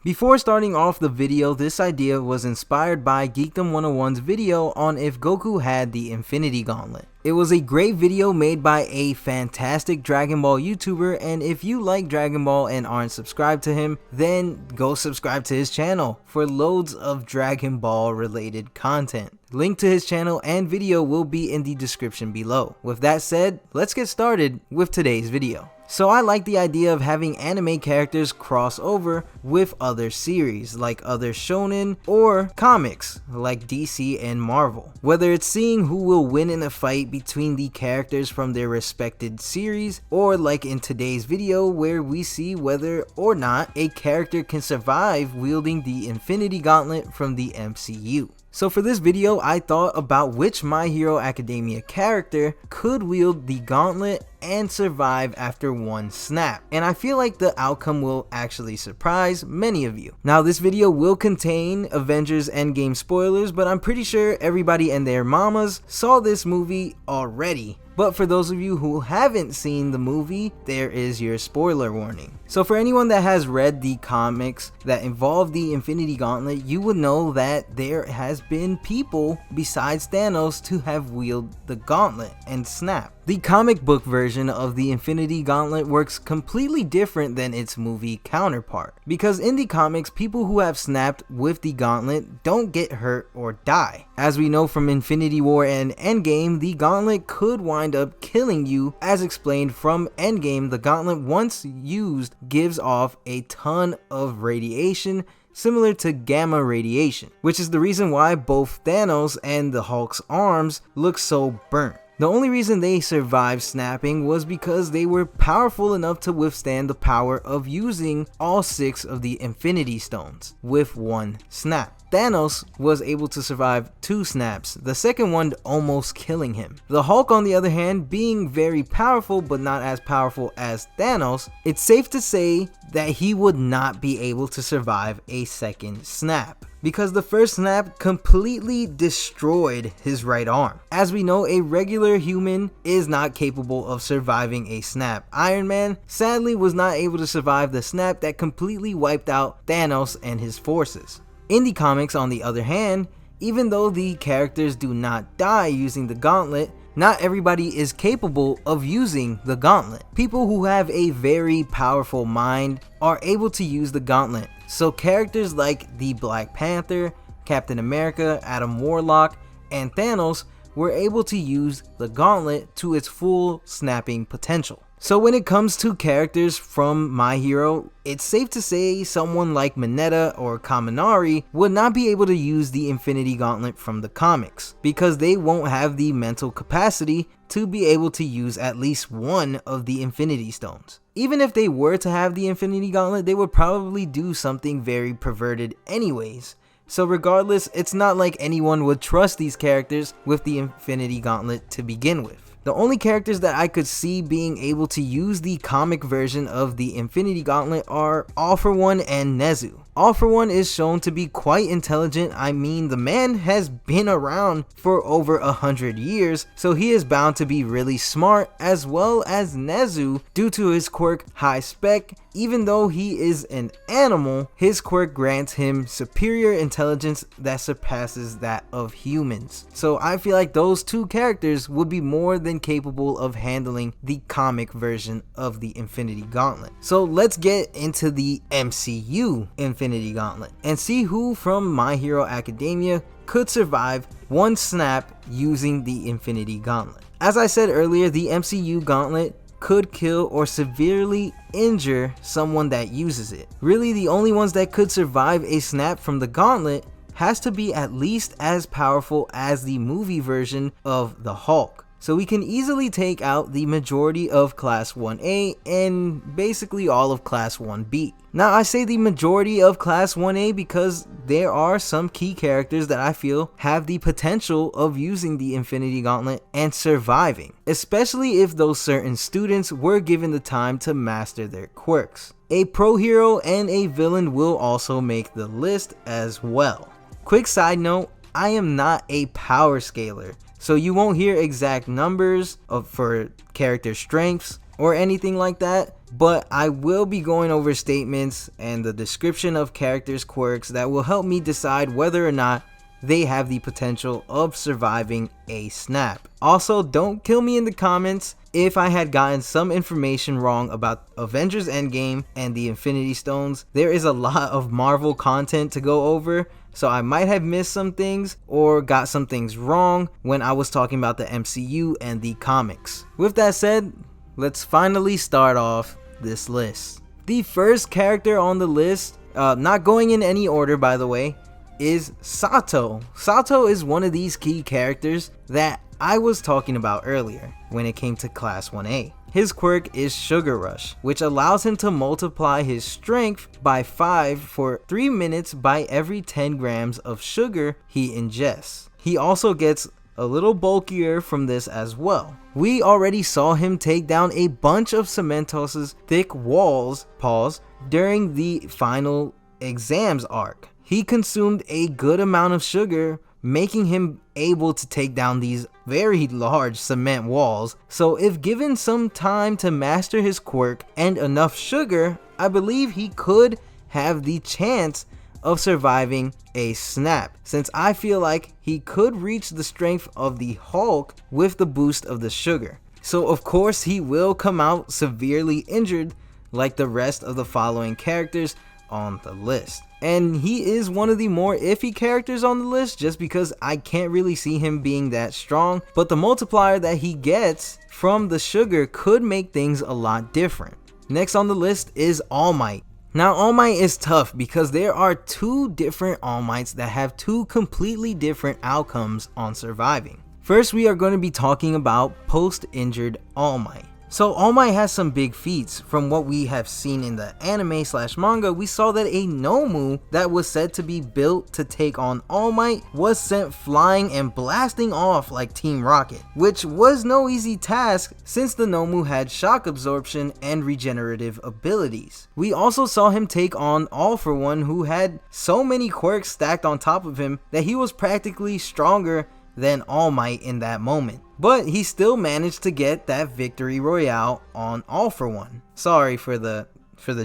Before starting off the video, this idea was inspired by Geekdom 101's video on if Goku had the Infinity Gauntlet. It was a great video made by a fantastic Dragon Ball YouTuber, and if you like Dragon Ball and aren't subscribed to him, then go subscribe to his channel for loads of Dragon Ball related content. Link to his channel and video will be in the description below. With that said, let's get started with today's video. So I like the idea of having anime characters cross over with other series like other shonen or comics like DC and Marvel. Whether it's seeing who will win in a fight between the characters from their respected series, or like in today's video where we see whether or not a character can survive wielding the Infinity Gauntlet from the MCU. So for this video, I thought about which My Hero Academia character could wield the gauntlet and survive after one snap, and I feel like the outcome will actually surprise many of you. Now this video will contain Avengers Endgame spoilers, but I'm pretty sure everybody and their mamas saw this movie already. But for those of you who haven't seen the movie, there is your spoiler warning. So for anyone that has read the comics that involve the Infinity Gauntlet, you would know that there has been people besides Thanos to have wielded the gauntlet and snap. The comic book version of the Infinity Gauntlet works completely different than its movie counterpart, because in the comics, people who have snapped with the gauntlet don't get hurt or die. As we know from Infinity War and Endgame, the gauntlet could wind up killing you. As explained from Endgame, the gauntlet once used gives off a ton of radiation similar to gamma radiation, which is the reason why both Thanos and the Hulk's arms look so burnt. The only reason they survived snapping was because they were powerful enough to withstand the power of using all 6 of the Infinity Stones with one snap. Thanos was able to survive 2 snaps, the second one almost killing him. The Hulk, on the other hand, being very powerful but not as powerful as Thanos, it's safe to say that he would not be able to survive a second snap, because the first snap completely destroyed his right arm. As we know, a regular human is not capable of surviving a snap. Iron Man sadly was not able to survive the snap that completely wiped out Thanos and his forces. In the comics, on the other hand, even though the characters do not die using the gauntlet, not everybody is capable of using the gauntlet. People who have a very powerful mind are able to use the gauntlet. So characters like the Black Panther, Captain America, Adam Warlock, and Thanos were able to use the gauntlet to its full snapping potential. So when it comes to characters from My Hero, it's safe to say someone like Mineta or Kaminari would not be able to use the Infinity Gauntlet from the comics, because they won't have the mental capacity to be able to use at least one of the Infinity Stones. Even if they were to have the Infinity Gauntlet, they would probably do something very perverted anyways. So regardless, it's not like anyone would trust these characters with the Infinity Gauntlet to begin with. The only characters that I could see being able to use the comic version of the Infinity Gauntlet are All For One and Nezu. All For One is shown to be quite intelligent. I mean, the man has been around for over 100 years, so he is bound to be really smart, as well as Nezu due to his quirk High Spec. Even though he is an animal, his quirk grants him superior intelligence that surpasses that of humans. So I feel like those two characters would be more than capable of handling the comic version of the Infinity Gauntlet. So let's get into the MCU Infinity Gauntlet and see who from My Hero Academia could survive one snap using the Infinity Gauntlet. As I said earlier, the MCU Gauntlet could kill or severely injure someone that uses it. Really, the only ones that could survive a snap from the gauntlet has to be at least as powerful as the movie version of the Hulk. So we can easily take out the majority of Class 1A and basically all of Class 1B. Now I say the majority of Class 1A because there are some key characters that I feel have the potential of using the Infinity Gauntlet and surviving, especially if those certain students were given the time to master their quirks. A pro hero and a villain will also make the list as well. Quick side note, I am not a power scaler, so you won't hear exact numbers for character strengths or anything like that, but I will be going over statements and the description of characters' quirks that will help me decide whether or not they have the potential of surviving a snap. Also, don't kill me in the comments if I had gotten some information wrong about Avengers Endgame and the Infinity Stones. There is a lot of Marvel content to go over, so I might have missed some things or got some things wrong when I was talking about the MCU and the comics. With that said, let's finally start off this list. The first character on the list, not going in any order by the way, is Sato. Sato is one of these key characters that I was talking about earlier when it came to Class 1A. His quirk is Sugar Rush, which allows him to multiply his strength by 5 for 3 minutes by every 10 grams of sugar he ingests. He also gets a little bulkier from this as well. We already saw him take down a bunch of Cementos's thick walls, during the final exams arc. He consumed a good amount of sugar, making him able to take down these very large cement walls. So if given some time to master his quirk and enough sugar, I believe he could have the chance of surviving a snap, since I feel like he could reach the strength of the Hulk with the boost of the sugar. So of course he will come out severely injured like the rest of the following characters on the list. And he is one of the more iffy characters on the list just because I can't really see him being that strong, but the multiplier that he gets from the sugar could make things a lot different. Next on the list is All Might. Now All Might is tough because there are two different All Mights that have two completely different outcomes on surviving. First, we are going to be talking about post-injured All Might. So All Might has some big feats. From what we have seen in the anime/manga, we saw that a Nomu that was said to be built to take on All Might was sent flying and blasting off like Team Rocket, which was no easy task since the Nomu had shock absorption and regenerative abilities. We also saw him take on All For One, who had so many quirks stacked on top of him that he was practically stronger than All Might in that moment. But he still managed to get that victory royale on All For One. Sorry for the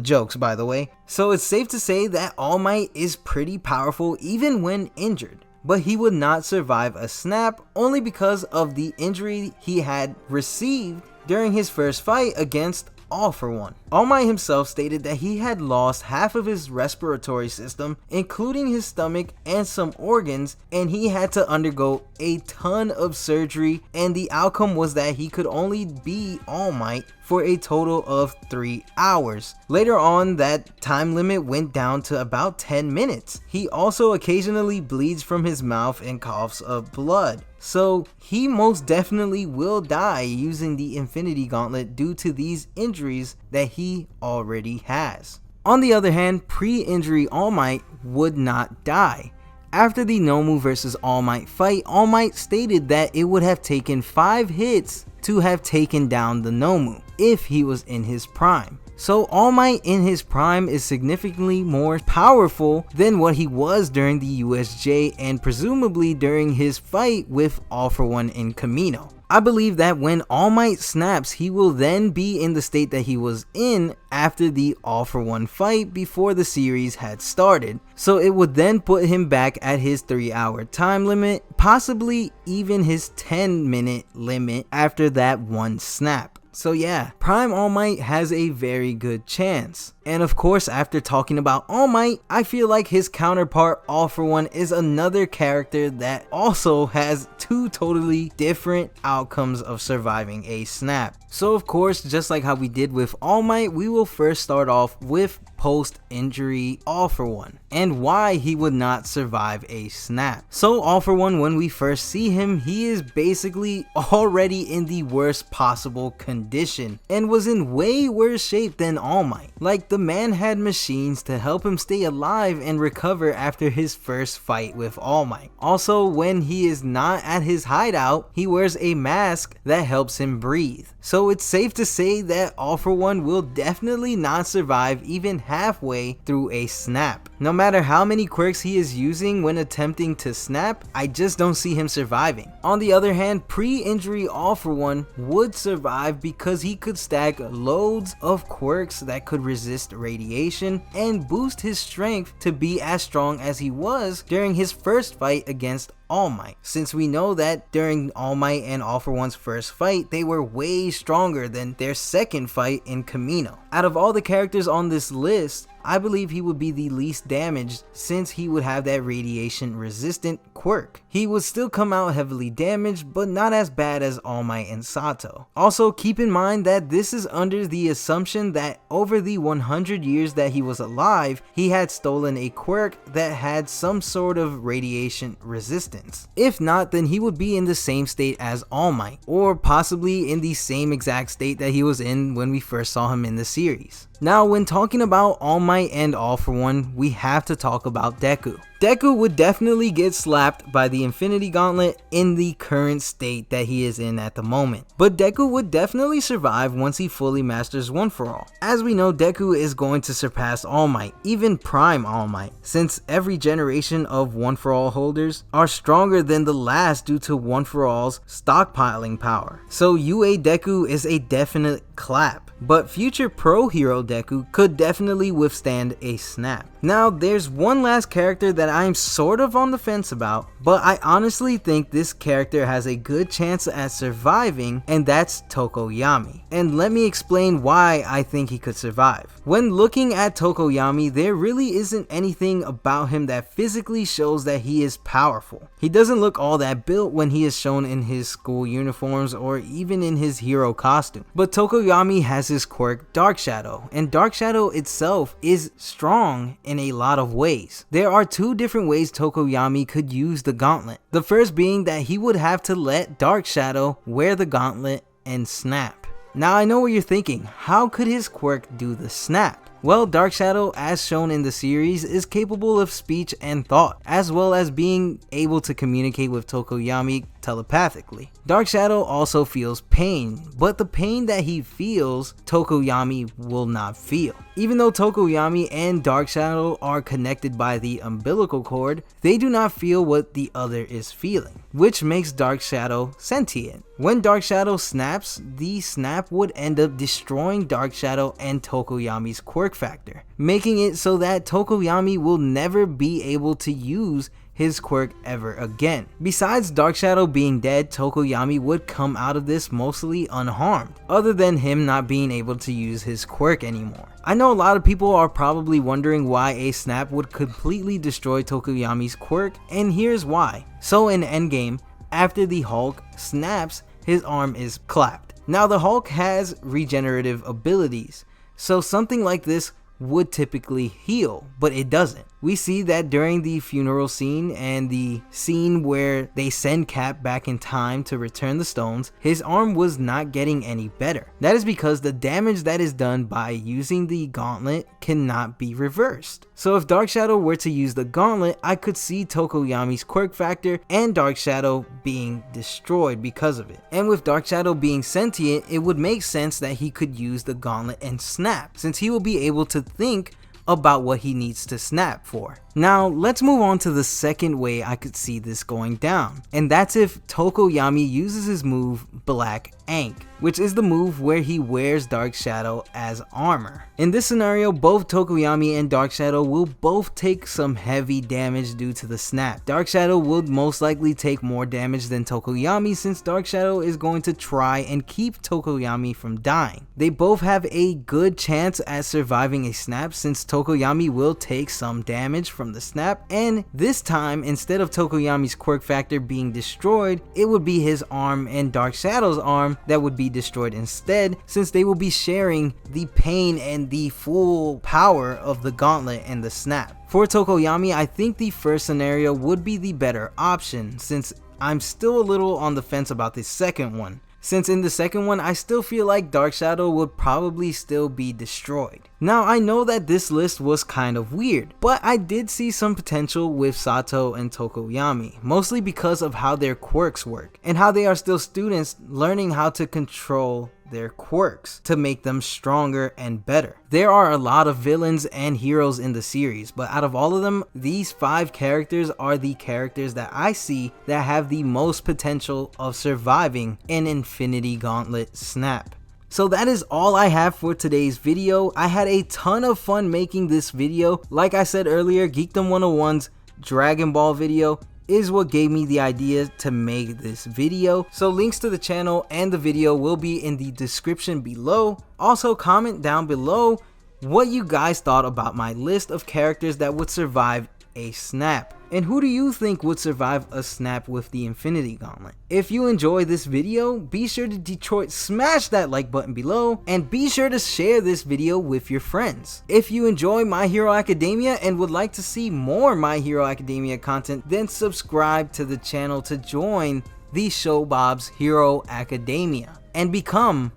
jokes, by the way. So it's safe to say that All Might is pretty powerful even when injured, but he would not survive a snap only because of the injury he had received during his first fight against All For One. All Might himself stated that he had lost half of his respiratory system, including his stomach and some organs, and he had to undergo a ton of surgery, and the outcome was that he could only be All Might for a total of 3 hours. Later on, that time limit went down to about 10 minutes. He also occasionally bleeds from his mouth and coughs up blood. So he most definitely will die using the Infinity Gauntlet due to these injuries that he already has. On the other hand, pre-injury All Might would not die. After the Nomu vs All Might fight, All Might stated that it would have taken 5 hits to have taken down the Nomu if he was in his prime. So All Might in his prime is significantly more powerful than what he was during the USJ and presumably during his fight with All For One in Kamino. I believe that when All Might snaps, he will then be in the state that he was in after the All For One fight before the series had started. So it would then put him back at his 3-hour time limit, possibly even his 10-minute limit after that one snap. So yeah, Prime All Might has a very good chance. And of course, after talking about All Might, I feel like his counterpart All For One is another character that also has 2 totally different outcomes of surviving a snap. So of course, just like how we did with All Might, we will first start off with post-injury All For One and why he would not survive a snap. So All For One, when we first see him, he is basically already in the worst possible condition and was in way worse shape than All Might. Like, the man had machines to help him stay alive and recover after his first fight with All Might. Also, when he is not at his hideout, he wears a mask that helps him breathe. So it's safe to say that All For One will definitely not survive even halfway through a snap. No matter how many quirks he is using when attempting to snap, I just don't see him surviving. On the other hand, pre-injury All For One would survive because he could stack loads of quirks that could resist radiation and boost his strength to be as strong as he was during his first fight against All Might, since we know that during All Might and All For One's first fight, they were way stronger than their second fight in Camino. Out of all the characters on this list, I believe he would be the least damaged since he would have that radiation resistant quirk. He would still come out heavily damaged, but not as bad as All Might and Sato. Also, keep in mind that this is under the assumption that over the 100 years that he was alive, he had stolen a quirk that had some sort of radiation resistance. If not, then he would be in the same state as All Might, or possibly in the same exact state that he was in when we first saw him in the series. Now, when talking about All Might and All For One, we have to talk about Deku. Deku would definitely get slapped by the Infinity Gauntlet in the current state that he is in at the moment, but Deku would definitely survive once he fully masters One For All. As we know, Deku is going to surpass All Might, even Prime All Might, since every generation of One For All holders are stronger than the last due to One For All's stockpiling power. So UA Deku is a definite clap, but future Pro Hero Deku could definitely withstand a snap. Now, there's one last character that I'm sort of on the fence about, but I honestly think this character has a good chance at surviving, and that's Tokoyami. And let me explain why I think he could survive. When looking at Tokoyami, there really isn't anything about him that physically shows that he is powerful. He doesn't look all that built when he is shown in his school uniforms or even in his hero costume. But Tokoyami has his quirk Dark Shadow, and Dark Shadow itself is strong in a lot of ways. There are two different ways Tokoyami could use the gauntlet. The first being that he would have to let Dark Shadow wear the gauntlet and snap. Now, I know what you're thinking, how could his quirk do the snap? Well, Dark Shadow, as shown in the series, is capable of speech and thought, as well as being able to communicate with Tokoyami telepathically. Dark Shadow also feels pain, but the pain that he feels, Tokoyami will not feel. Even though Tokoyami and Dark Shadow are connected by the umbilical cord, they do not feel what the other is feeling, which makes Dark Shadow sentient. When Dark Shadow snaps, the snap would end up destroying Dark Shadow and Tokoyami's quirk factor, making it so that Tokoyami will never be able to use his quirk ever again. Besides Dark Shadow being dead, Tokoyami would come out of this mostly unharmed, other than him not being able to use his quirk anymore. I know a lot of people are probably wondering why a snap would completely destroy Tokoyami's quirk, and here's why. So in Endgame, after the Hulk snaps, his arm is clapped. Now the Hulk has regenerative abilities, so something like this would typically heal, but it doesn't. We see that during the funeral scene and the scene where they send Cap back in time to return the stones, his arm was not getting any better. That is because the damage that is done by using the gauntlet cannot be reversed. So if Dark Shadow were to use the gauntlet, I could see Tokoyami's quirk factor and Dark Shadow being destroyed because of it. And with Dark Shadow being sentient, it would make sense that he could use the gauntlet and snap, since he will be able to think about what he needs to snap for. Now, let's move on to the second way I could see this going down, and that's if Tokoyami uses his move Black Ink, which is the move where he wears Dark Shadow as armor. In this scenario, both Tokoyami and Dark Shadow will both take some heavy damage due to the snap. Dark Shadow will most likely take more damage than Tokoyami, since Dark Shadow is going to try and keep Tokoyami from dying. They both have a good chance at surviving a snap, since Tokoyami will take some damage from the snap, and this time, instead of Tokoyami's quirk factor being destroyed, it would be his arm and Dark Shadow's arm that would be destroyed instead, since they will be sharing the pain and the full power of the gauntlet and the snap. For Tokoyami, I think the first scenario would be the better option, since I'm still a little on the fence about the second one. Since in the second one, I still feel like Dark Shadow would probably still be destroyed. Now, I know that this list was kind of weird, but I did see some potential with Sato and Tokoyami, mostly because of how their quirks work, and how they are still students learning how to control their quirks to make them stronger and better. There are a lot of villains and heroes in the series, but out of all of them, these 5 characters are the characters that I see that have the most potential of surviving an Infinity Gauntlet snap. So that is all I have for today's video. I had a ton of fun making this video. Like I said earlier, Geekdom 101's Dragon Ball video is what gave me the idea to make this video. So links to the channel and the video will be in the description below. Also, comment down below what you guys thought about my list of characters that would survive a snap. And who do you think would survive a snap with the Infinity Gauntlet? If you enjoyed this video, be sure to Detroit smash that like button below and be sure to share this video with your friends. If you enjoy My Hero Academia and would like to see more My Hero Academia content, then subscribe to the channel to join the Showbob's Hero Academia and become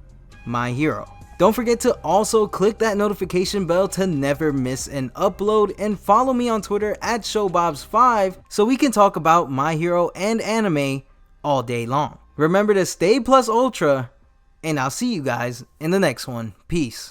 my hero. Don't forget to also click that notification bell to never miss an upload, and follow me on Twitter at Showbobs5 so we can talk about My Hero and anime all day long. Remember to stay plus ultra, and I'll see you guys in the next one. Peace.